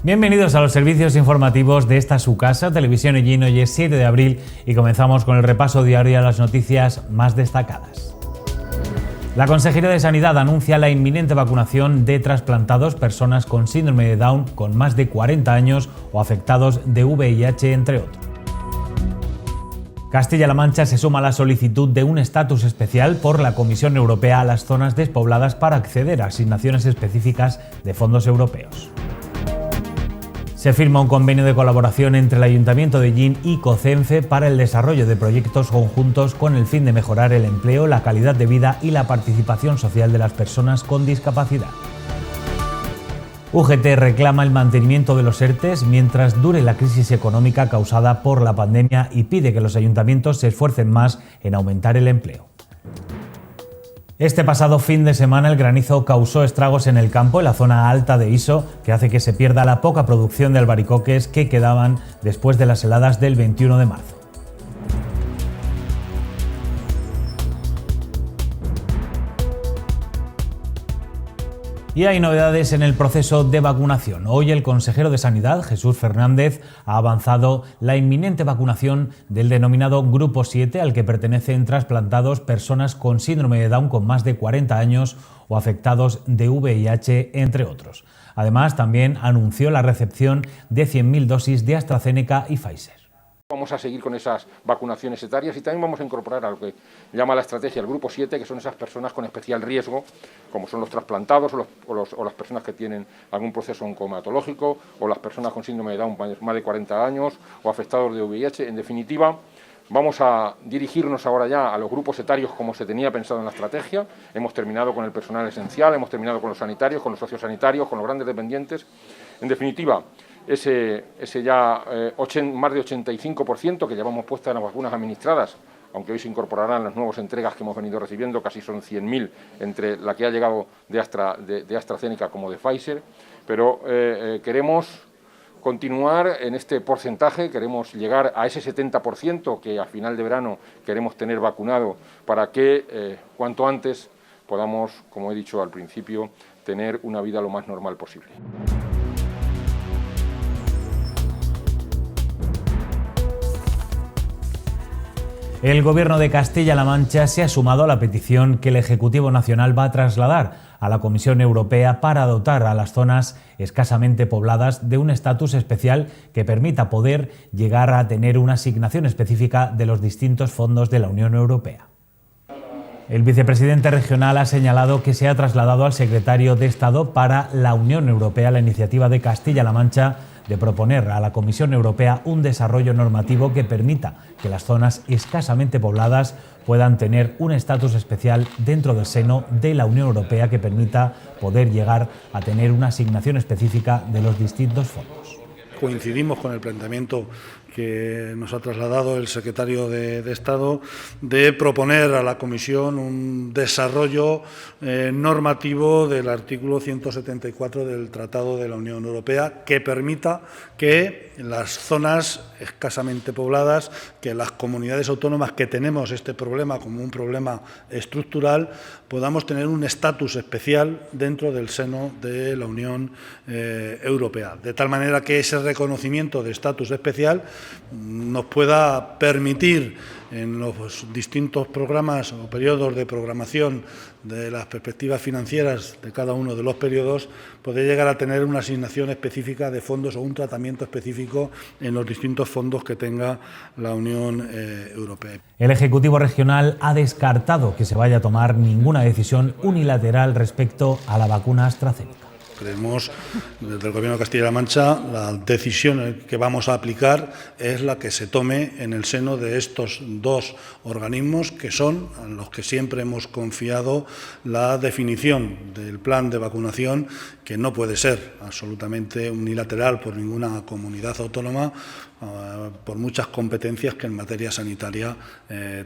Bienvenidos a los servicios informativos de esta su casa, Televisión Ellín. Hoy es 7 de abril y comenzamos con el repaso diario a las noticias más destacadas. La Consejería de Sanidad anuncia la inminente vacunación de trasplantados, personas con síndrome de Down con más de 40 años o afectados de VIH, entre otros. Castilla-La Mancha se suma a la solicitud de un estatus especial por la Comisión Europea a las zonas despobladas para acceder a asignaciones específicas de fondos europeos. Se firma un convenio de colaboración entre el Ayuntamiento de Ellín y COCENFE para el desarrollo de proyectos conjuntos con el fin de mejorar el empleo, la calidad de vida y la participación social de las personas con discapacidad. UGT reclama el mantenimiento de los ERTEs mientras dure la crisis económica causada por la pandemia y pide que los ayuntamientos se esfuercen más en aumentar el empleo. Este pasado fin de semana el granizo causó estragos en el campo, en la zona alta de Iso, que hace que se pierda la poca producción de albaricoques que quedaban después de las heladas del 21 de marzo. Y hay novedades en el proceso de vacunación. Hoy el consejero de Sanidad, Jesús Fernández, ha avanzado la inminente vacunación del denominado Grupo 7, al que pertenecen trasplantados, personas con síndrome de Down con más de 40 años o afectados de VIH, entre otros. Además, también anunció la recepción de 100.000 dosis de AstraZeneca y Pfizer. Vamos a seguir con esas vacunaciones etarias y también vamos a incorporar a lo que llama la estrategia el Grupo 7, que son esas personas con especial riesgo, como son los trasplantados o las personas que tienen algún proceso oncohematológico o las personas con síndrome de Down más de 40 años o afectados de VIH. En definitiva, vamos a dirigirnos ahora ya a los grupos etarios como se tenía pensado en la estrategia. Hemos terminado con el personal esencial, hemos terminado con los sanitarios, con los sociosanitarios, con los grandes dependientes. En definitiva, ese ya más de 85% que llevamos puestas en las vacunas administradas, aunque hoy se incorporarán las nuevas entregas que hemos venido recibiendo, casi son 100.000 entre la que ha llegado de AstraZeneca como de Pfizer, pero queremos continuar en este porcentaje, queremos llegar a ese 70% que a final de verano queremos tener vacunado para que cuanto antes podamos, como he dicho al principio, tener una vida lo más normal posible. El Gobierno de Castilla-La Mancha se ha sumado a la petición que el Ejecutivo Nacional va a trasladar a la Comisión Europea para dotar a las zonas escasamente pobladas de un estatus especial que permita poder llegar a tener una asignación específica de los distintos fondos de la Unión Europea. El vicepresidente regional ha señalado que se ha trasladado al secretario de Estado para la Unión Europea la iniciativa de Castilla-La Mancha de proponer a la Comisión Europea un desarrollo normativo que permita que las zonas escasamente pobladas puedan tener un estatus especial dentro del seno de la Unión Europea que permita poder llegar a tener una asignación específica de los distintos fondos. Coincidimos con el planteamiento que nos ha trasladado el secretario de Estado de proponer a la Comisión un desarrollo normativo del artículo 174 del Tratado de la Unión Europea que permita que las zonas escasamente pobladas, que las comunidades autónomas que tenemos este problema como un problema estructural, podamos tener un estatus especial dentro del seno de la Unión Europea. De tal manera que ese reconocimiento de estatus especial nos pueda permitir en los distintos programas o periodos de programación de las perspectivas financieras de cada uno de los periodos, poder llegar a tener una asignación específica de fondos o un tratamiento específico en los distintos fondos que tenga la Unión Europea. El Ejecutivo Regional ha descartado que se vaya a tomar ninguna decisión unilateral respecto a la vacuna AstraZeneca. Creemos, desde el Gobierno de Castilla-La Mancha, la decisión que vamos a aplicar es la que se tome en el seno de estos dos organismos que son en los que siempre hemos confiado la definición del plan de vacunación, que no puede ser absolutamente unilateral por ninguna comunidad autónoma, por muchas competencias que en materia sanitaria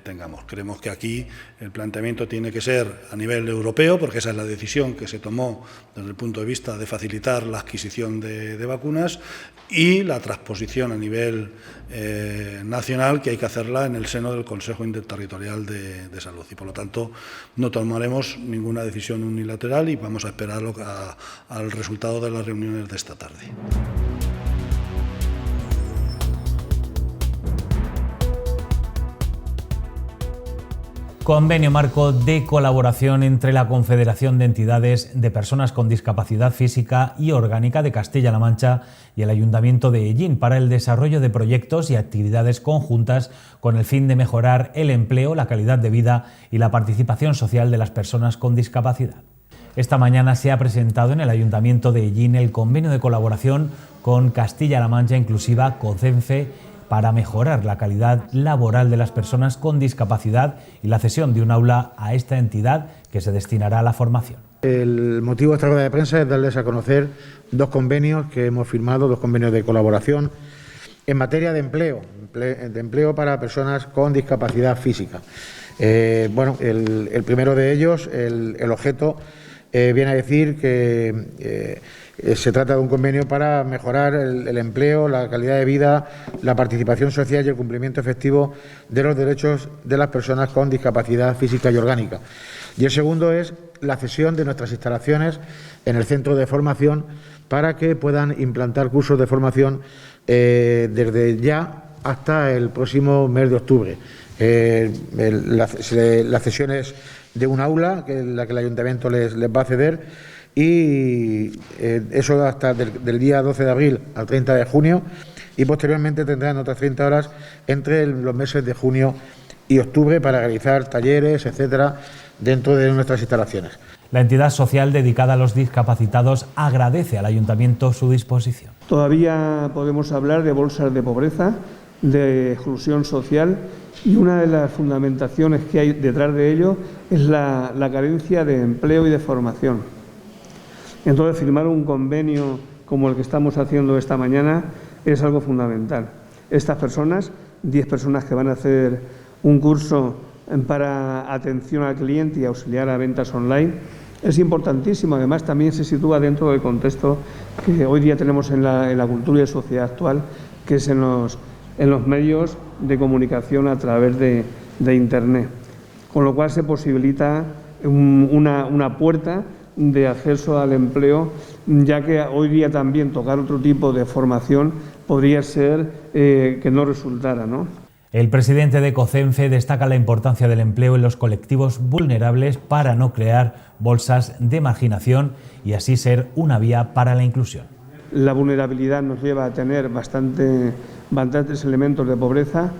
tengamos. Creemos que aquí el planteamiento tiene que ser a nivel europeo, porque esa es la decisión que se tomó desde el punto de vista de facilitar la adquisición de vacunas, y la transposición a nivel nacional, que hay que hacerla en el seno del Consejo Interterritorial de Salud. Y, por lo tanto, no tomaremos ninguna decisión unilateral y vamos a esperar al resultado de las reuniones de esta tarde. Convenio marco de colaboración entre la Confederación de Entidades de Personas con Discapacidad Física y Orgánica de Castilla-La Mancha y el Ayuntamiento de Ellín para el desarrollo de proyectos y actividades conjuntas con el fin de mejorar el empleo, la calidad de vida y la participación social de las personas con discapacidad. Esta mañana se ha presentado en el Ayuntamiento de Ellín el convenio de colaboración con Castilla-La Mancha Inclusiva, COCENFE, para mejorar la calidad laboral de las personas con discapacidad y la cesión de un aula a esta entidad que se destinará a la formación. El motivo de esta rueda de prensa es darles a conocer dos convenios que hemos firmado, dos convenios de colaboración en materia de empleo para personas con discapacidad física. El primero de ellos, el objeto, viene a decir que se trata de un convenio para mejorar el empleo, la calidad de vida, la participación social y el cumplimiento efectivo de los derechos de las personas con discapacidad física y orgánica. Y el segundo es la cesión de nuestras instalaciones en el centro de formación para que puedan implantar cursos de formación desde ya hasta el próximo mes de octubre. La cesión es de un aula, que es la que el Ayuntamiento les va a ceder, y eso hasta del día 12 de abril al 30 de junio, y posteriormente tendrán otras 30 horas entre los meses de junio y octubre para realizar talleres, etcétera, dentro de nuestras instalaciones. La entidad social dedicada a los discapacitados agradece al Ayuntamiento su disposición. Todavía podemos hablar de bolsas de pobreza, de exclusión social, y una de las fundamentaciones que hay detrás de ello es la carencia de empleo y de formación. Entonces, firmar un convenio como el que estamos haciendo esta mañana es algo fundamental. Estas personas, 10 personas que van a hacer un curso para atención al cliente y auxiliar a ventas online, es importantísimo. Además, también se sitúa dentro del contexto que hoy día tenemos en la cultura y la sociedad actual, que es en los medios de comunicación a través de Internet. Con lo cual se posibilita una puerta de acceso al empleo, ya que hoy día también tocar otro tipo de formación podría ser que no resultara, ¿no? El presidente de COCENFE destaca la importancia del empleo en los colectivos vulnerables para no crear bolsas de marginación y así ser una vía para la inclusión. La vulnerabilidad nos lleva a tener bastantes elementos de pobreza,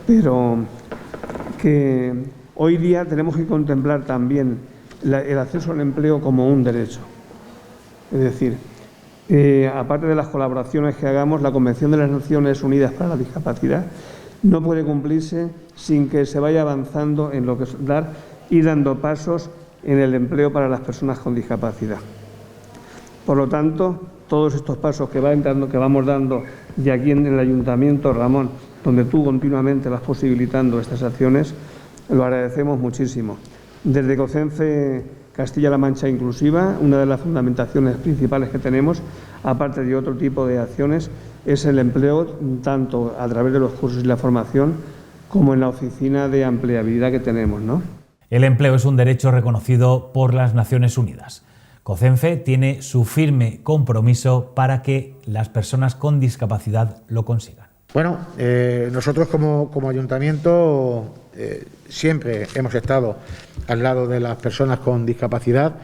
pero que hoy día tenemos que contemplar también el acceso al empleo como un derecho. Es decir, aparte de las colaboraciones que hagamos, la Convención de las Naciones Unidas para la Discapacidad no puede cumplirse sin que se vaya avanzando en lo que es ir dando pasos en el empleo para las personas con discapacidad. Por lo tanto, todos estos pasos que vamos dando, y aquí en el Ayuntamiento, Ramón, donde tú continuamente vas posibilitando estas acciones, lo agradecemos muchísimo. Desde COCENFE Castilla-La Mancha Inclusiva, una de las fundamentaciones principales que tenemos, aparte de otro tipo de acciones, es el empleo, tanto a través de los cursos y la formación, como en la oficina de empleabilidad que tenemos, ¿no? El empleo es un derecho reconocido por las Naciones Unidas. COCENFE tiene su firme compromiso para que las personas con discapacidad lo consigan. Bueno, nosotros como Ayuntamiento siempre hemos estado al lado de las personas con discapacidad,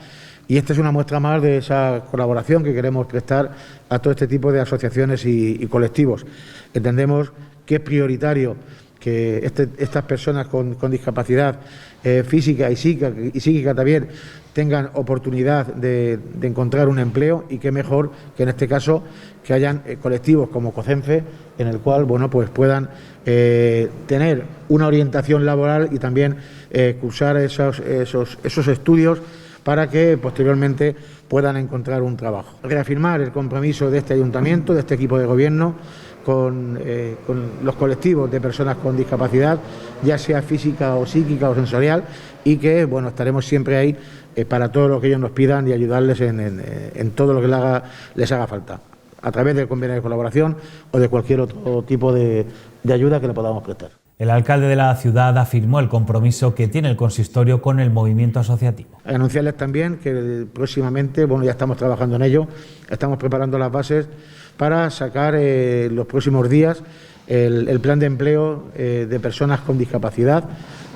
y esta es una muestra más de esa colaboración que queremos prestar a todo este tipo de asociaciones y colectivos. Entendemos que es prioritario que estas personas con discapacidad física y psíquica también tengan oportunidad de encontrar un empleo, y qué mejor que en este caso que hayan colectivos como COCENFE en el cual pues puedan tener una orientación laboral y también cursar esos estudios para que posteriormente puedan encontrar un trabajo. Reafirmar el compromiso de este Ayuntamiento, de este equipo de gobierno, con los colectivos de personas con discapacidad, ya sea física o psíquica o sensorial, y que bueno, estaremos siempre ahí para todo lo que ellos nos pidan y ayudarles en todo lo que les haga falta, a través del convenio de colaboración o de cualquier otro tipo de ayuda que le podamos prestar. El alcalde de la ciudad afirmó el compromiso que tiene el consistorio con el movimiento asociativo. Anunciarles también que próximamente, bueno, ya estamos trabajando en ello, estamos preparando las bases para sacar los próximos días el plan de empleo de personas con discapacidad,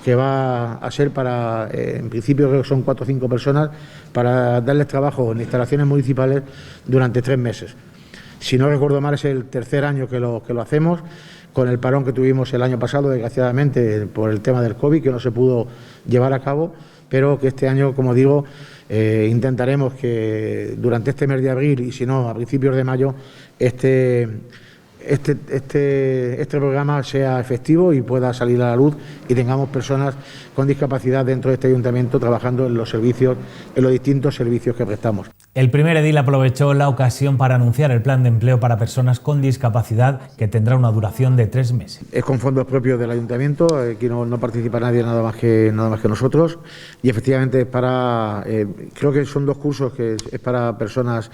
que va a ser para, en principio creo que son 4 o 5 personas, para darles trabajo en instalaciones municipales durante 3 meses. Si no recuerdo mal, es el tercer año que lo hacemos, con el parón que tuvimos el año pasado, desgraciadamente, por el tema del COVID, que no se pudo llevar a cabo, pero que este año, como digo, intentaremos que durante este mes de abril, y si no, a principios de mayo, este programa sea efectivo y pueda salir a la luz y tengamos personas con discapacidad dentro de este ayuntamiento trabajando en los servicios, en los distintos servicios que prestamos. El primer edil aprovechó la ocasión para anunciar el plan de empleo para personas con discapacidad, que tendrá una duración de 3 meses. Es con fondos propios del ayuntamiento, aquí no participa nadie nada más que nosotros, y efectivamente es para, creo que son 2 cursos que es para personas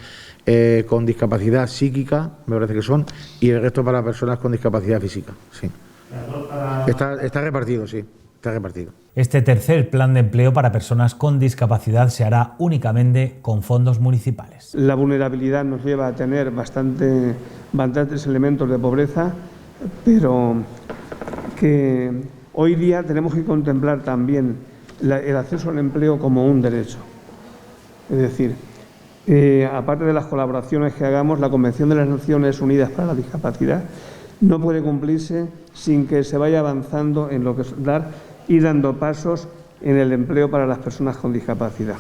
con discapacidad psíquica, me parece que son, y el resto para personas con discapacidad física. Sí. Está repartido, sí, está repartido. Este tercer plan de empleo para personas con discapacidad se hará únicamente con fondos municipales. La vulnerabilidad nos lleva a tener bastantes elementos de pobreza, pero que hoy día tenemos que contemplar también el acceso al empleo como un derecho. Es decir, aparte de las colaboraciones que hagamos, la Convención de las Naciones Unidas para la Discapacidad no puede cumplirse sin que se vaya avanzando en lo que es ir dando pasos en el empleo para las personas con discapacidad.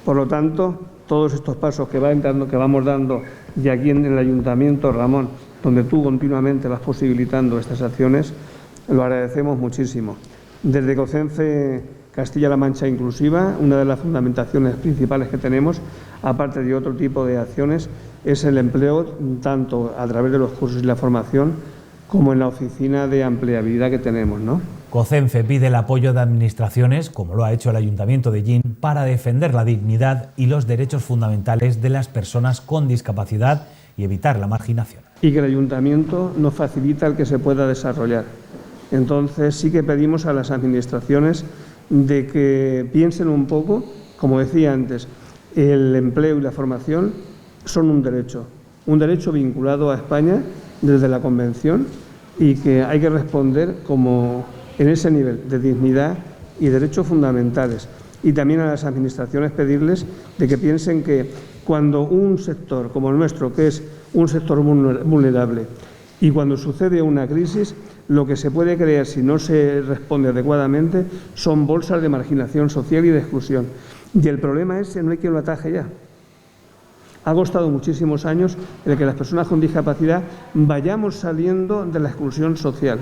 Por lo tanto, todos estos pasos que vamos dando, y aquí en el Ayuntamiento, Ramón, donde tú continuamente vas posibilitando estas acciones, lo agradecemos muchísimo. Desde COCENFE Castilla-La Mancha Inclusiva, una de las fundamentaciones principales que tenemos, aparte de otro tipo de acciones, es el empleo, tanto a través de los cursos y la formación, como en la oficina de empleabilidad que tenemos, ¿no? COCENFE pide el apoyo de administraciones, como lo ha hecho el Ayuntamiento de Llín, para defender la dignidad y los derechos fundamentales de las personas con discapacidad y evitar la marginación. Y que el Ayuntamiento nos facilita el que se pueda desarrollar. Entonces sí que pedimos a las administraciones de que piensen un poco, como decía antes, el empleo y la formación son un derecho vinculado a España desde la Convención, y que hay que responder como en ese nivel de dignidad y derechos fundamentales. Y también a las administraciones pedirles de que piensen que cuando un sector como el nuestro, que es un sector vulnerable, y cuando sucede una crisis, lo que se puede crear, si no se responde adecuadamente, son bolsas de marginación social y de exclusión. Y el problema es que no hay quien lo ataje ya. Ha costado muchísimos años el que las personas con discapacidad vayamos saliendo de la exclusión social.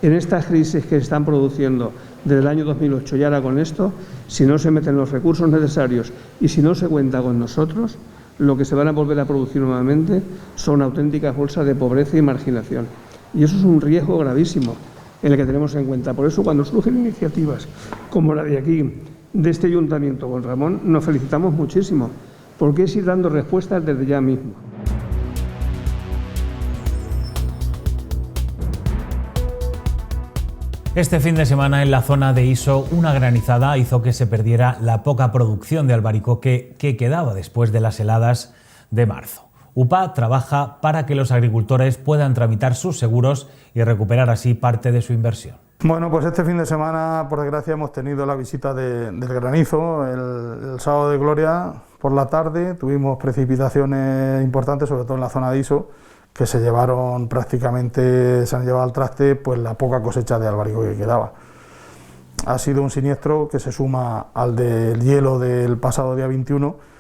En estas crisis que se están produciendo desde el año 2008 y ahora con esto, si no se meten los recursos necesarios y si no se cuenta con nosotros, lo que se van a volver a producir nuevamente son auténticas bolsas de pobreza y marginación. Y eso es un riesgo gravísimo en el que tenemos en cuenta. Por eso, cuando surgen iniciativas como la de aquí, de este Ayuntamiento con Ramón, nos felicitamos muchísimo, porque es ir dando respuestas desde ya mismo. Este fin de semana en la zona de Iso, una granizada hizo que se perdiera la poca producción de albaricoque que quedaba después de las heladas de marzo. UPA trabaja para que los agricultores puedan tramitar sus seguros y recuperar así parte de su inversión. Bueno, pues este fin de semana, por desgracia, hemos tenido la visita del granizo. El sábado de Gloria, por la tarde, tuvimos precipitaciones importantes, sobre todo en la zona de Iso, que se han llevado al traste pues la poca cosecha de albaricoque que quedaba. Ha sido un siniestro que se suma al del hielo del pasado día 21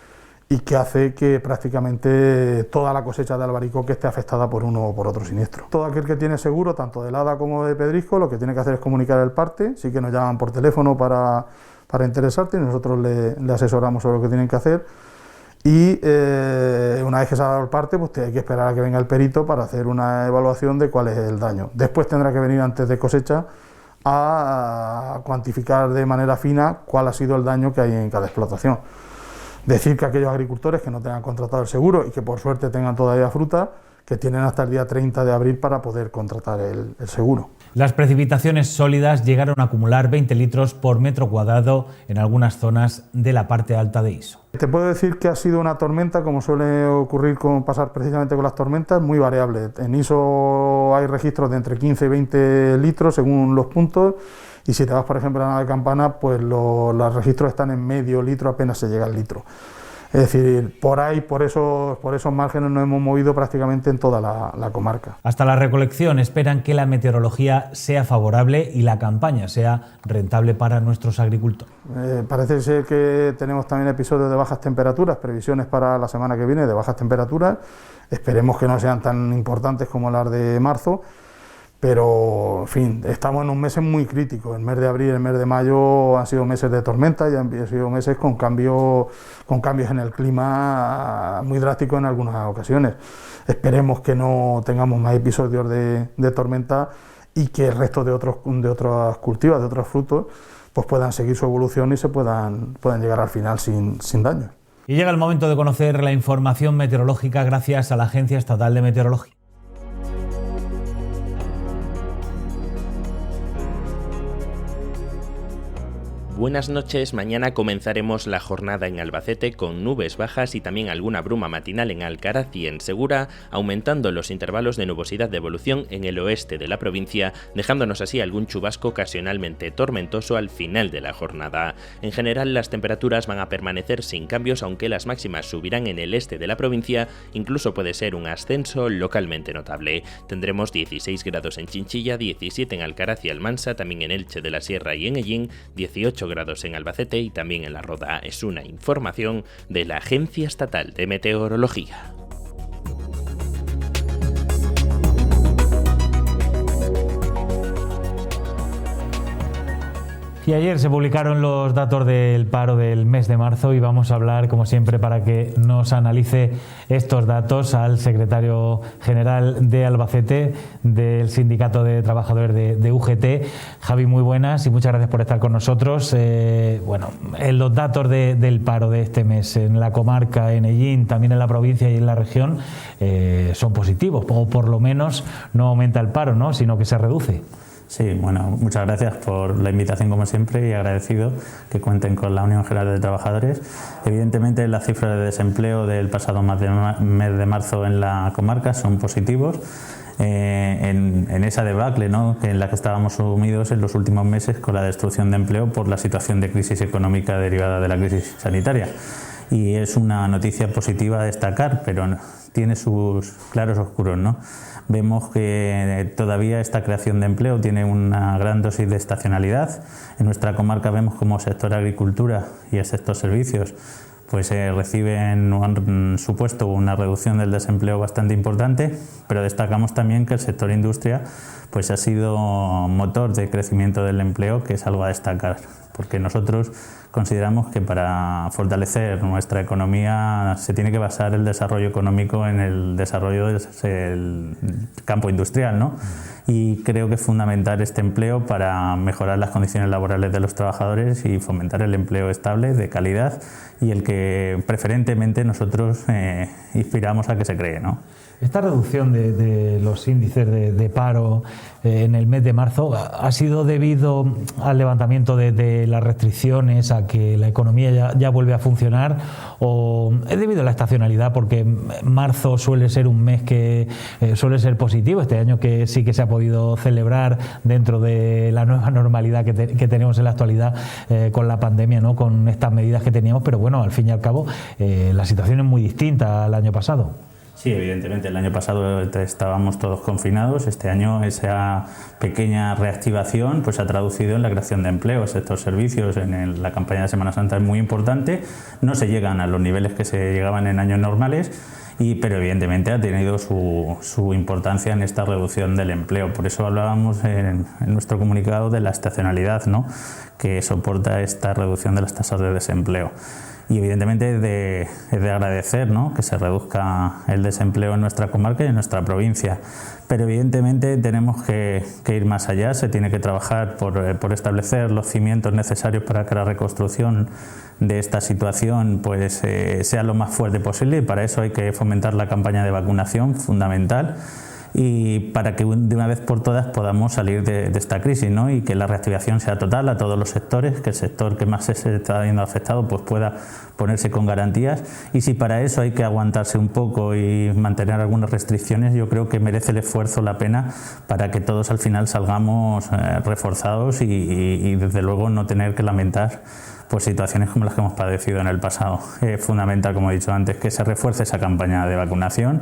y que hace que prácticamente toda la cosecha de albaricoque esté afectada por uno o por otro siniestro. Todo aquel que tiene seguro, tanto de helada como de pedrisco, lo que tiene que hacer es comunicar el parte. Sí que nos llaman por teléfono para interesarte y nosotros le asesoramos sobre lo que tienen que hacer. y una vez que se ha dado el parte, pues hay que esperar a que venga el perito para hacer una evaluación de cuál es el daño. Después tendrá que venir antes de cosecha a cuantificar de manera fina cuál ha sido el daño que hay en cada explotación. Decir que aquellos agricultores que no tengan contratado el seguro y que por suerte tengan todavía fruta, que tienen hasta el día 30 de abril para poder contratar el seguro. Las precipitaciones sólidas llegaron a acumular 20 litros por metro cuadrado en algunas zonas de la parte alta de Iso. Te puedo decir que ha sido una tormenta, como suele ocurrir pasar precisamente con las tormentas, muy variable. En Iso hay registros de entre 15 y 20 litros según los puntos, y si te vas, por ejemplo, a la Nava de Campana, pues los registros están en medio litro, apenas se llega al litro. Es decir, por ahí, por esos márgenes nos hemos movido prácticamente en toda la comarca. Hasta la recolección esperan que la meteorología sea favorable y la campaña sea rentable para nuestros agricultores. Parece ser que tenemos también episodios de bajas temperaturas, previsiones para la semana que viene de bajas temperaturas. Esperemos que no sean tan importantes como las de marzo. Pero, en fin, estamos en un mes muy crítico. El mes de abril y el mes de mayo han sido meses de tormenta y han sido meses con cambios en el clima muy drásticos en algunas ocasiones. Esperemos que no tengamos más episodios de tormenta y que el resto de otros cultivos, de otros frutos, pues puedan seguir su evolución y se puedan llegar al final sin daño. Y llega el momento de conocer la información meteorológica gracias a la Agencia Estatal de Meteorología. Buenas noches, mañana comenzaremos la jornada en Albacete con nubes bajas y también alguna bruma matinal en Alcaraz y en Segura, aumentando los intervalos de nubosidad de evolución en el oeste de la provincia, dejándonos así algún chubasco ocasionalmente tormentoso al final de la jornada. En general, las temperaturas van a permanecer sin cambios, aunque las máximas subirán en el este de la provincia, incluso puede ser un ascenso localmente notable. Tendremos 16 grados en Chinchilla, 17 en Alcaraz y Almansa, también en Elche de la Sierra y en Ellín, 18 grados en Albacete y también en La Roda. Es una información de la Agencia Estatal de Meteorología. Y ayer se publicaron los datos del paro del mes de marzo y vamos a hablar, como siempre, para que nos analice estos datos al secretario general de Albacete, del Sindicato de Trabajadores de UGT. Javi, muy buenas y muchas gracias por estar con nosotros. Los datos del paro de este mes en la comarca, en Ellín, también en la provincia y en la región, son positivos, o por lo menos no aumenta el paro, ¿no?, sino que se reduce. Sí, bueno, muchas gracias por la invitación como siempre y agradecido que cuenten con la Unión General de Trabajadores. Evidentemente las cifras de desempleo del pasado mes de marzo en la comarca son positivos. En esa debacle, ¿no?, en la que estábamos sumidos en los últimos meses con la destrucción de empleo por la situación de crisis económica derivada de la crisis sanitaria. Y es una noticia positiva a destacar, pero tiene sus claros oscuros, ¿no? Vemos que todavía esta creación de empleo tiene una gran dosis de estacionalidad. En nuestra comarca vemos como el sector agricultura y el sector servicios pues reciben o han supuesto una reducción del desempleo bastante importante, pero destacamos también que el sector industria pues ha sido motor de crecimiento del empleo, que es algo a destacar, porque nosotros consideramos que para fortalecer nuestra economía se tiene que basar el desarrollo económico en el desarrollo del campo industrial, ¿no? Y creo que es fundamental este empleo para mejorar las condiciones laborales de los trabajadores y fomentar el empleo estable, de calidad, y el que preferentemente nosotros inspiramos a que se cree, ¿no? Esta reducción de los índices de paro en el mes de marzo ha sido debido al levantamiento de las restricciones, a que la economía ya vuelve a funcionar, o es debido a la estacionalidad, porque marzo suele ser un mes que suele ser positivo, este año que sí que se ha podido celebrar dentro de la nueva normalidad que tenemos en la actualidad con la pandemia, ¿no?, con estas medidas que teníamos, pero bueno, al fin y al cabo la situación es muy distinta al año pasado. Sí, evidentemente, el año pasado estábamos todos confinados. Este año esa pequeña reactivación pues ha traducido en la creación de empleos. Estos servicios en la campaña de Semana Santa es muy importante. No se llegan a los niveles que se llegaban en años normales, pero evidentemente ha tenido su importancia en esta reducción del empleo. Por eso hablábamos en nuestro comunicado de la estacionalidad, ¿no?, que soporta esta reducción de las tasas de desempleo. Y evidentemente es de agradecer, ¿no?, que se reduzca el desempleo en nuestra comarca y en nuestra provincia. Pero evidentemente tenemos que ir más allá, se tiene que trabajar por establecer los cimientos necesarios para que la reconstrucción de esta situación pues sea lo más fuerte posible, y para eso hay que fomentar la campaña de vacunación, fundamental, y para que de una vez por todas podamos salir de esta crisis, ¿no?, y que la reactivación sea total a todos los sectores, que el sector que más se está viendo afectado pues pueda ponerse con garantías, y si para eso hay que aguantarse un poco y mantener algunas restricciones, yo creo que merece el esfuerzo, la pena, para que todos al final salgamos reforzados y desde luego no tener que lamentar pues situaciones como las que hemos padecido en el pasado. Es fundamental, como he dicho antes, que se refuerce esa campaña de vacunación,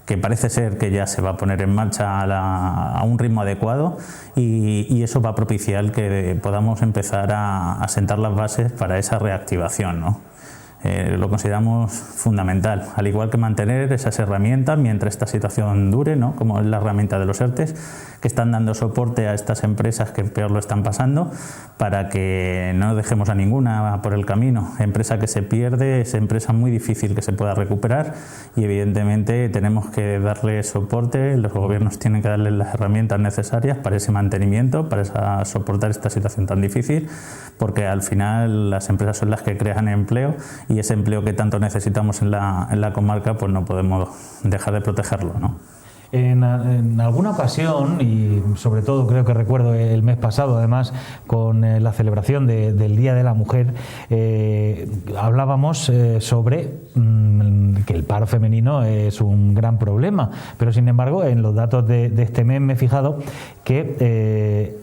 que parece ser que ya se va a poner en marcha a un ritmo adecuado, y eso va a propiciar que podamos empezar a sentar las bases para esa reactivación, ¿no? Lo consideramos fundamental, al igual que mantener esas herramientas mientras esta situación dure, ¿no?, como es la herramienta de los ERTEs, que están dando soporte a estas empresas que peor lo están pasando, para que no dejemos a ninguna por el camino. Empresa que se pierde es empresa muy difícil que se pueda recuperar, y evidentemente tenemos que darle soporte, los gobiernos tienen que darle las herramientas necesarias para ese mantenimiento, para soportar esta situación tan difícil, porque al final las empresas son las que crean empleo, y ese empleo que tanto necesitamos en la comarca, pues no podemos dejar de protegerlo, ¿no? En alguna ocasión, y sobre todo creo que recuerdo el mes pasado, además, con la celebración del Día de la Mujer, hablábamos sobre que el paro femenino es un gran problema, pero sin embargo en los datos de este mes me he fijado que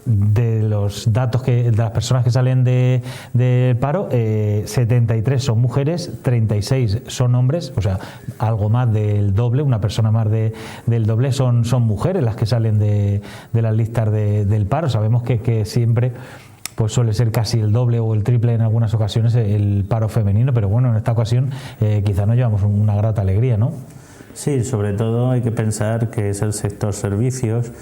de los datos de las personas que salen del paro, 73 son mujeres, 36 son hombres, o sea, algo más del doble, una persona más del doble son mujeres las que salen de las listas del paro. Sabemos que siempre pues suele ser casi el doble o el triple en algunas ocasiones el paro femenino, pero bueno, en esta ocasión quizá nos llevamos una grata alegría, ¿no? Sí, sobre todo hay que pensar que es el sector servicios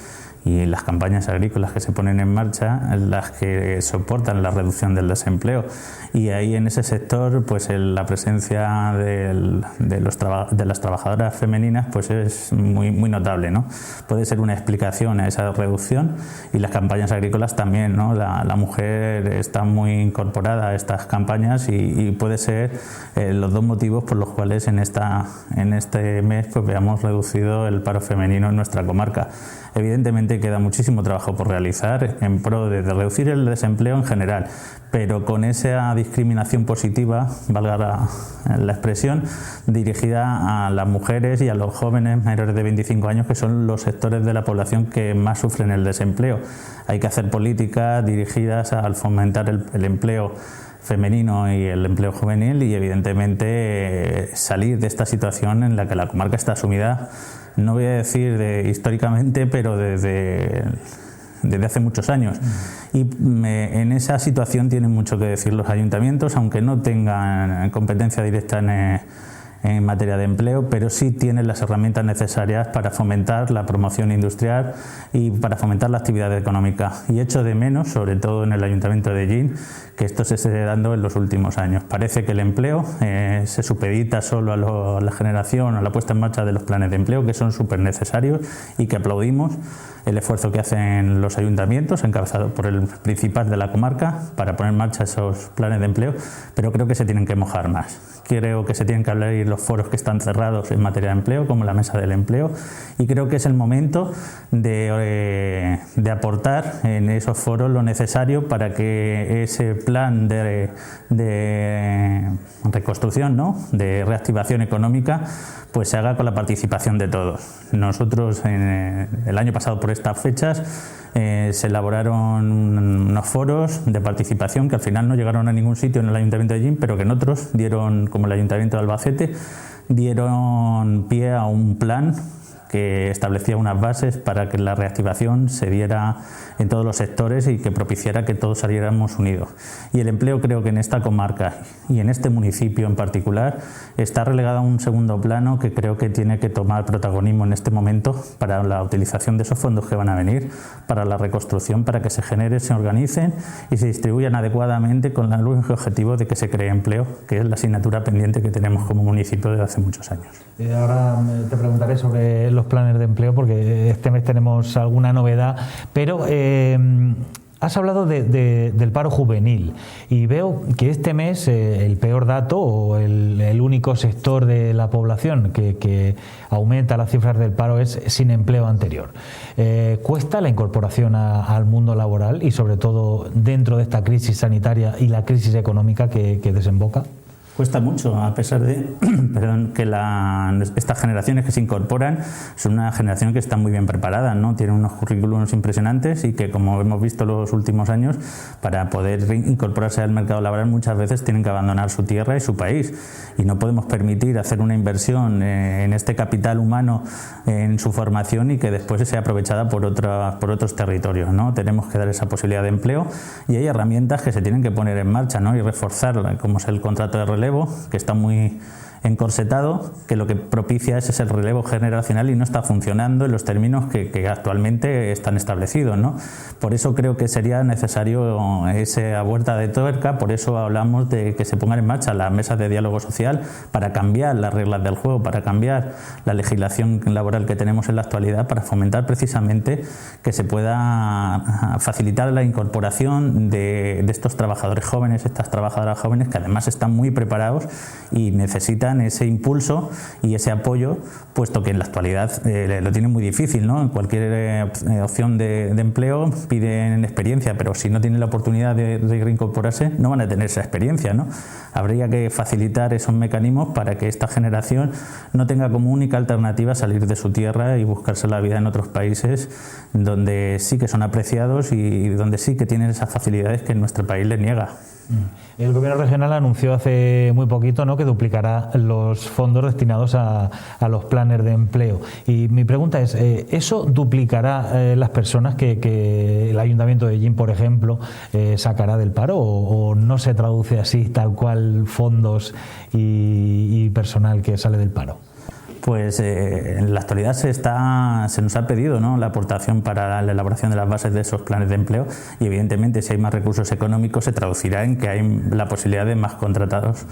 y las campañas agrícolas que se ponen en marcha las que soportan la reducción del desempleo, y ahí en ese sector pues la presencia de las trabajadoras femeninas pues es muy notable, ¿no? Puede ser una explicación a esa reducción, y las campañas agrícolas también, ¿no? La mujer está muy incorporada a estas campañas, y puede ser los dos motivos por los cuales en este mes pues veamos reducido el paro femenino en nuestra comarca. Evidentemente queda muchísimo trabajo por realizar en pro de reducir el desempleo en general, pero con esa discriminación positiva, valga la expresión, dirigida a las mujeres y a los jóvenes mayores de 25 años, que son los sectores de la población que más sufren el desempleo. Hay que hacer políticas dirigidas al fomentar el empleo femenino y el empleo juvenil, y evidentemente salir de esta situación en la que la comarca está sumida, no voy a decir históricamente, pero desde hace muchos años. Y en esa situación tienen mucho que decir los ayuntamientos, aunque no tengan competencia directa en materia de empleo, pero sí tienen las herramientas necesarias para fomentar la promoción industrial y para fomentar la actividad económica. Y echo de menos, sobre todo en el Ayuntamiento de Ellín, que esto se esté dando en los últimos años. Parece que el empleo se supedita solo a la generación, a la puesta en marcha de los planes de empleo, que son súper necesarios y que aplaudimos el esfuerzo que hacen los ayuntamientos, encabezados por el principal de la comarca, para poner en marcha esos planes de empleo, pero creo que se tienen que mojar más. Creo que se tienen que abrir los foros que están cerrados en materia de empleo, como la Mesa del Empleo, y creo que es el momento de aportar en esos foros lo necesario para que ese plan de reconstrucción, ¿no?, de reactivación económica, pues se haga con la participación de todos. Nosotros el año pasado por estas fechas se elaboraron unos foros de participación que al final no llegaron a ningún sitio en el Ayuntamiento de Ellín, pero que en otros dieron, como el Ayuntamiento de Albacete, dieron pie a un plan que establecía unas bases para que la reactivación se diera en todos los sectores y que propiciara que todos saliéramos unidos. Y el empleo, creo que en esta comarca y en este municipio en particular está relegado a un segundo plano, que creo que tiene que tomar protagonismo en este momento para la utilización de esos fondos que van a venir, para la reconstrucción, para que se generen, se organicen y se distribuyan adecuadamente con el único objetivo de que se cree empleo, que es la asignatura pendiente que tenemos como municipio desde hace muchos años. Ahora te preguntaré sobre los planes de empleo, porque este mes tenemos alguna novedad, pero has hablado del paro juvenil y veo que este mes el peor dato o el único sector de la población que aumenta las cifras del paro es sin empleo anterior. ¿Cuesta la incorporación al mundo laboral y sobre todo dentro de esta crisis sanitaria y la crisis económica que desemboca? Cuesta mucho, a pesar de que estas generaciones que se incorporan son una generación que está muy bien preparada, ¿no? Tienen unos currículums impresionantes y que, como hemos visto los últimos años, para poder incorporarse al mercado laboral muchas veces tienen que abandonar su tierra y su país. Y no podemos permitir hacer una inversión en este capital humano, en su formación, y que después sea aprovechada por otros territorios, ¿no? Tenemos que dar esa posibilidad de empleo y hay herramientas que se tienen que poner en marcha, ¿no? Y reforzar, como es el contrato de relevo, que está muy encorsetado, que lo que propicia es ese relevo generacional y no está funcionando en los términos que actualmente están establecidos, ¿no? Por eso creo que sería necesario esa vuelta de tuerca, por eso hablamos de que se pongan en marcha las mesas de diálogo social para cambiar las reglas del juego, para cambiar la legislación laboral que tenemos en la actualidad, para fomentar precisamente que se pueda facilitar la incorporación de estos trabajadores jóvenes, estas trabajadoras jóvenes que además están muy preparados y necesitan ese impulso y ese apoyo, puesto que en la actualidad lo tienen muy difícil, ¿no? En cualquier opción de empleo piden experiencia, pero si no tienen la oportunidad de reincorporarse no van a tener esa experiencia, ¿no? Habría que facilitar esos mecanismos para que esta generación no tenga como única alternativa salir de su tierra y buscarse la vida en otros países donde sí que son apreciados y donde sí que tienen esas facilidades que nuestro país les niega. El Gobierno regional anunció hace muy poquito, ¿no?, que duplicará los fondos destinados a los planes de empleo. Y mi pregunta es, ¿eso duplicará las personas que el Ayuntamiento de Ellín, por ejemplo, sacará del paro o no se traduce así, tal cual, fondos y personal que sale del paro? Pues en la actualidad se nos ha pedido, ¿no?, la aportación para la elaboración de las bases de esos planes de empleo y evidentemente si hay más recursos económicos se traducirá en que hay la posibilidad de más contratados.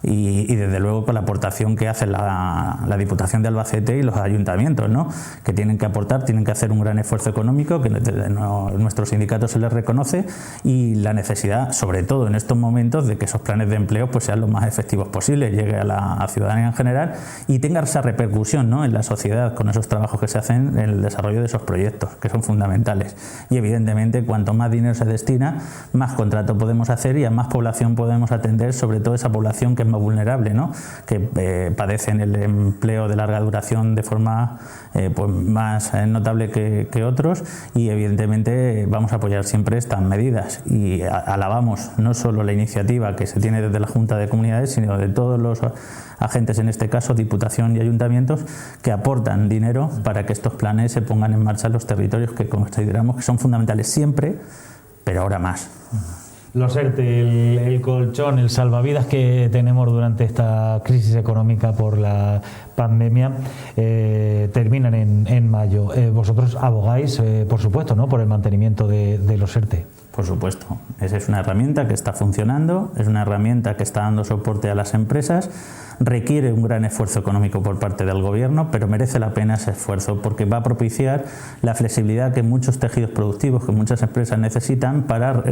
Y desde luego con la aportación que hace la Diputación de Albacete y los ayuntamientos, ¿no?, que tienen que aportar, tienen que hacer un gran esfuerzo económico que desde nuestro sindicato se les reconoce, y la necesidad, sobre todo en estos momentos, de que esos planes de empleo pues sean lo más efectivos posibles, llegue a la ciudadanía en general y tenga esa repercusión, ¿no?, en la sociedad con esos trabajos que se hacen en el desarrollo de esos proyectos, que son fundamentales. Y evidentemente cuanto más dinero se destina, más contrato podemos hacer y a más población podemos atender, sobre todo esa población que es más vulnerable, ¿no?, que padecen el empleo de larga duración de forma pues más notable que otros, y evidentemente vamos a apoyar siempre estas medidas y alabamos no solo la iniciativa que se tiene desde la Junta de Comunidades, sino de todos los agentes, en este caso Diputación y ayuntamientos, que aportan dinero para que estos planes se pongan en marcha en los territorios que consideramos que son fundamentales siempre, pero ahora más. Los ERTE, el colchón, el salvavidas que tenemos durante esta crisis económica por la pandemia, terminan en mayo. Vosotros abogáis, por supuesto, ¿no?, por el mantenimiento de los ERTE. Por supuesto, esa es una herramienta que está funcionando, es una herramienta que está dando soporte a las empresas, requiere un gran esfuerzo económico por parte del Gobierno, pero merece la pena ese esfuerzo porque va a propiciar la flexibilidad que muchos tejidos productivos, que muchas empresas necesitan para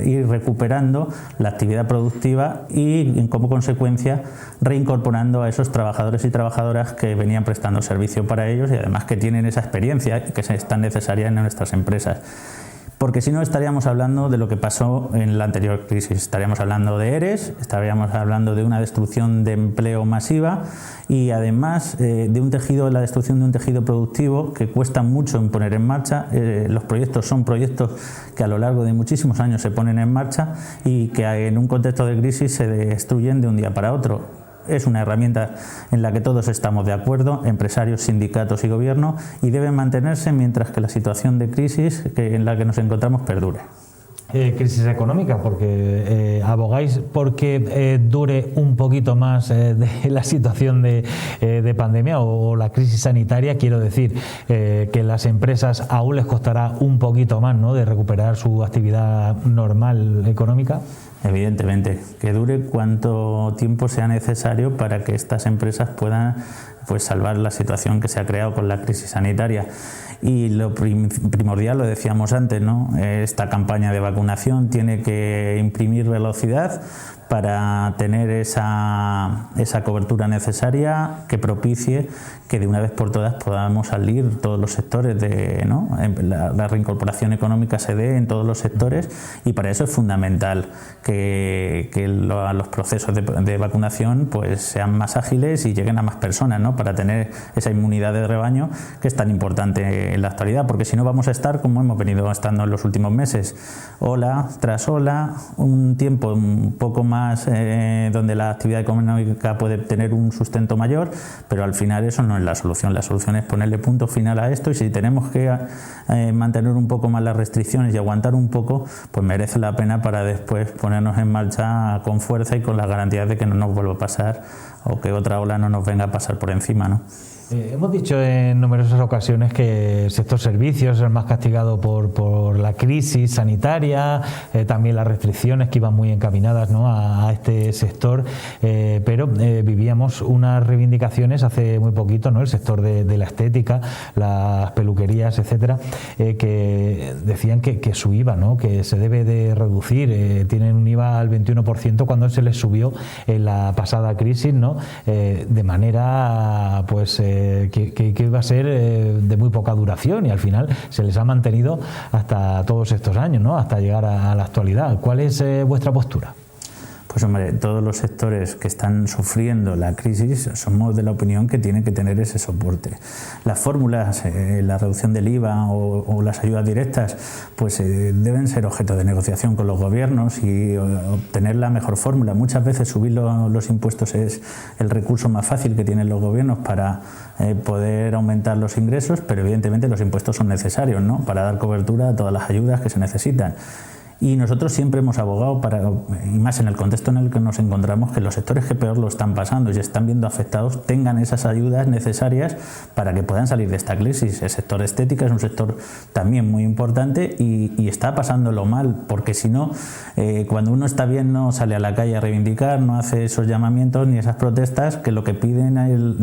ir recuperando la actividad productiva y, como consecuencia, reincorporando a esos trabajadores y trabajadoras que venían prestando servicio para ellos y además que tienen esa experiencia que es tan necesaria en nuestras empresas. Porque si no estaríamos hablando de lo que pasó en la anterior crisis, estaríamos hablando de ERES, estaríamos hablando de una destrucción de empleo masiva y además de la destrucción de un tejido productivo que cuesta mucho en poner en marcha. Los proyectos son proyectos que a lo largo de muchísimos años se ponen en marcha y que en un contexto de crisis se destruyen de un día para otro. es una herramienta en la que todos estamos de acuerdo, empresarios, sindicatos y gobierno, y debe mantenerse mientras que la situación de crisis en la que nos encontramos perdure. Crisis económica, porque abogáis porque dure un poquito más de la situación de pandemia o la crisis sanitaria. Quiero decir que las empresas aún les costará un poquito más, ¿no?, de recuperar su actividad normal económica. Evidentemente, que dure cuanto tiempo sea necesario para que estas empresas puedan salvar la situación que se ha creado con la crisis sanitaria. Y lo primordial, lo decíamos antes, ¿no?, esta campaña de vacunación tiene que imprimir velocidad para tener esa cobertura necesaria que propicie que de una vez por todas podamos salir todos los sectores la reincorporación económica se dé en todos los sectores, y para eso es fundamental que los procesos de vacunación pues sean más ágiles y lleguen a más personas, ¿no?, para tener esa inmunidad de rebaño que es tan importante en la actualidad, porque si no vamos a estar como hemos venido estando en los últimos meses, ola tras ola, un tiempo un poco más donde la actividad económica puede tener un sustento mayor, pero al final eso no es la solución. La solución es ponerle punto final a esto, y si tenemos que mantener un poco más las restricciones y aguantar un poco, pues merece la pena para después ponernos en marcha con fuerza y con las garantías de que no nos vuelva a pasar o que otra ola no nos venga a pasar por encima, ¿no? Hemos dicho en numerosas ocasiones que el sector servicios es el más castigado por la crisis sanitaria, también las restricciones que iban muy encaminadas, ¿no?, a este sector, pero vivíamos unas reivindicaciones hace muy poquito, ¿no?, el sector de la estética, las peluquerías, etcétera, que decían que su IVA, ¿no?, que se debe de reducir, tienen un IVA al 21% cuando se les subió en la pasada crisis, ¿no?, de manera pues que iba a ser de muy poca duración, y al final se les ha mantenido hasta todos estos años, ¿no?, hasta llegar a la actualidad. ¿Cuál es vuestra postura? Pues hombre, todos los sectores que están sufriendo la crisis somos de la opinión que tienen que tener ese soporte. Las fórmulas, la reducción del IVA o las ayudas directas, pues deben ser objeto de negociación con los gobiernos y obtener la mejor fórmula. Muchas veces subir los impuestos es el recurso más fácil que tienen los gobiernos para poder aumentar los ingresos, pero evidentemente los impuestos son necesarios, ¿no?, para dar cobertura a todas las ayudas que se necesitan. Y nosotros siempre hemos abogado y más en el contexto en el que nos encontramos, que los sectores que peor lo están pasando y se están viendo afectados tengan esas ayudas necesarias para que puedan salir de esta crisis. El sector estética es un sector también muy importante y está pasándolo mal, porque si no, cuando uno está bien no sale a la calle a reivindicar, no hace esos llamamientos ni esas protestas, que lo que piden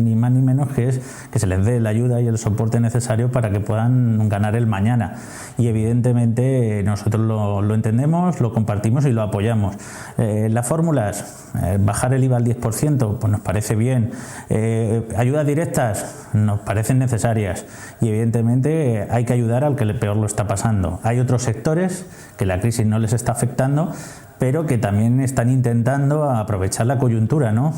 ni más ni menos que es que se les dé la ayuda y el soporte necesario para que puedan ganar el mañana. Y evidentemente nosotros lo entendemos, lo compartimos y lo apoyamos. Las fórmulas, bajar el IVA al 10%, pues nos parece bien. Ayudas directas nos parecen necesarias, y evidentemente hay que ayudar al que peor lo está pasando. Hay otros sectores que la crisis no les está afectando, pero que también están intentando aprovechar la coyuntura, ¿no?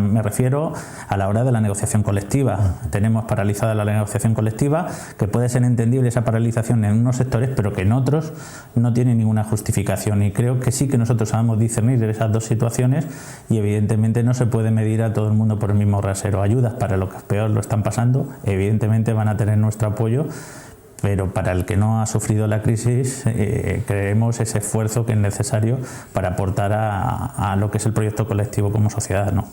Me refiero a la hora de la negociación colectiva. Tenemos paralizada la negociación colectiva, que puede ser entendible esa paralización en unos sectores, pero que en otros no tiene ninguna justificación. Y creo que sí que nosotros sabemos discernir de esas dos situaciones, y evidentemente no se puede medir a todo el mundo por el mismo rasero. Ayudas para los que peor lo están pasando, evidentemente van a tener nuestro apoyo, pero para el que no ha sufrido la crisis, creemos ese esfuerzo que es necesario para aportar a lo que es el proyecto colectivo como sociedad, ¿no?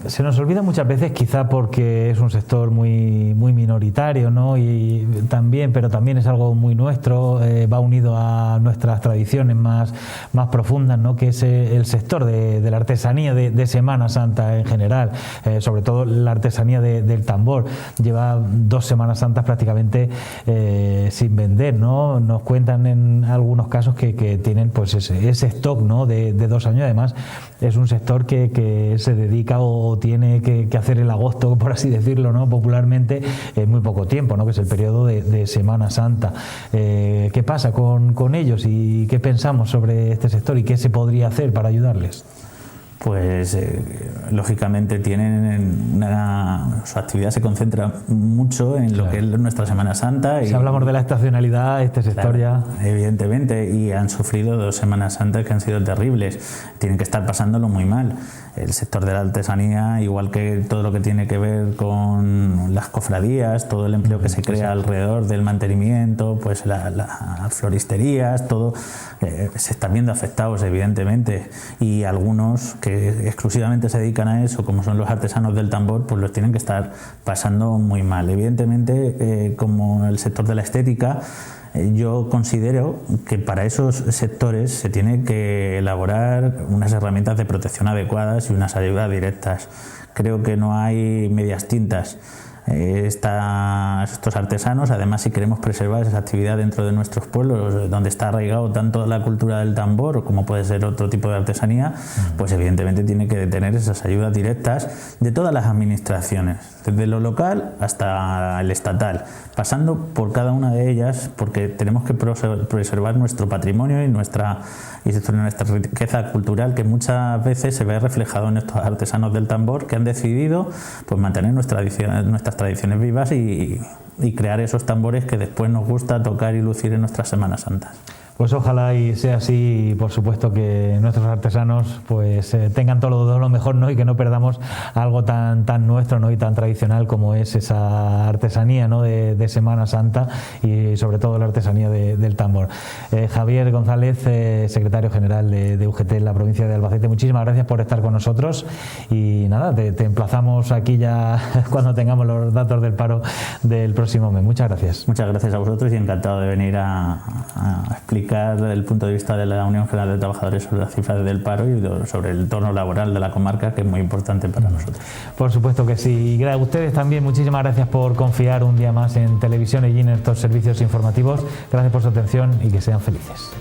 Se nos olvida muchas veces, quizá porque es un sector muy minoritario, ¿no?, pero también es algo muy nuestro, va unido a nuestras tradiciones más profundas, ¿no?, que es el sector de la artesanía de Semana Santa en general, sobre todo la artesanía del tambor. Lleva 2 Semanas Santas prácticamente sin vender, ¿no? Nos cuentan en algunos casos que tienen pues ese stock, ¿no?, de 2 años. Además, es un sector que se dedica o tiene que hacer el agosto, por así decirlo, ¿no?, popularmente, en muy poco tiempo, ¿no?, que es el periodo de Semana Santa. ¿Qué pasa con ellos y qué pensamos sobre este sector y qué se podría hacer para ayudarles? pues lógicamente tienen su actividad se concentra mucho en lo que es nuestra Semana Santa. Si hablamos de la estacionalidad, este sector ya... Evidentemente, y han sufrido 2 Semanas Santas que han sido terribles. Tienen que estar pasándolo muy mal. El sector de la artesanía, igual que todo lo que tiene que ver con las cofradías, todo el empleo que se crea alrededor del mantenimiento, pues las floristerías, todo se están viendo afectados, evidentemente, y algunos que exclusivamente se dedican a eso, como son los artesanos del tambor, pues los tienen que estar pasando muy mal. Evidentemente, como el sector de la estética, yo considero que para esos sectores se tiene que elaborar unas herramientas de protección adecuadas y unas ayudas directas. Creo que no hay medias tintas. Estos artesanos, además, si queremos preservar esa actividad dentro de nuestros pueblos, donde está arraigado tanto la cultura del tambor como puede ser otro tipo de artesanía, pues evidentemente tiene que tener esas ayudas directas de todas las administraciones, desde lo local hasta el estatal, pasando por cada una de ellas, porque tenemos que preservar nuestro patrimonio y nuestra riqueza cultural, que muchas veces se ve reflejado en estos artesanos del tambor que han decidido pues mantener nuestras tradiciones vivas y crear esos tambores que después nos gusta tocar y lucir en nuestras Semanas Santas. Pues ojalá y sea así, y por supuesto que nuestros artesanos pues tengan todo lo mejor, ¿no? Y que no perdamos algo tan nuestro, ¿no? Y tan tradicional como es esa artesanía, ¿no? de Semana Santa y sobre todo la artesanía del tambor. Javier González, secretario general de UGT en la provincia de Albacete, muchísimas gracias por estar con nosotros y nada, te emplazamos aquí ya cuando tengamos los datos del paro del próximo mes. Muchas gracias. Muchas gracias a vosotros y encantado de venir a explicar el punto de vista de la Unión General de Trabajadores sobre las cifras del paro y sobre el entorno laboral de la comarca, que es muy importante para nosotros. Por supuesto que sí. Y a ustedes también, muchísimas gracias por confiar un día más en Televisión Ellín en estos servicios informativos. Gracias por su atención y que sean felices.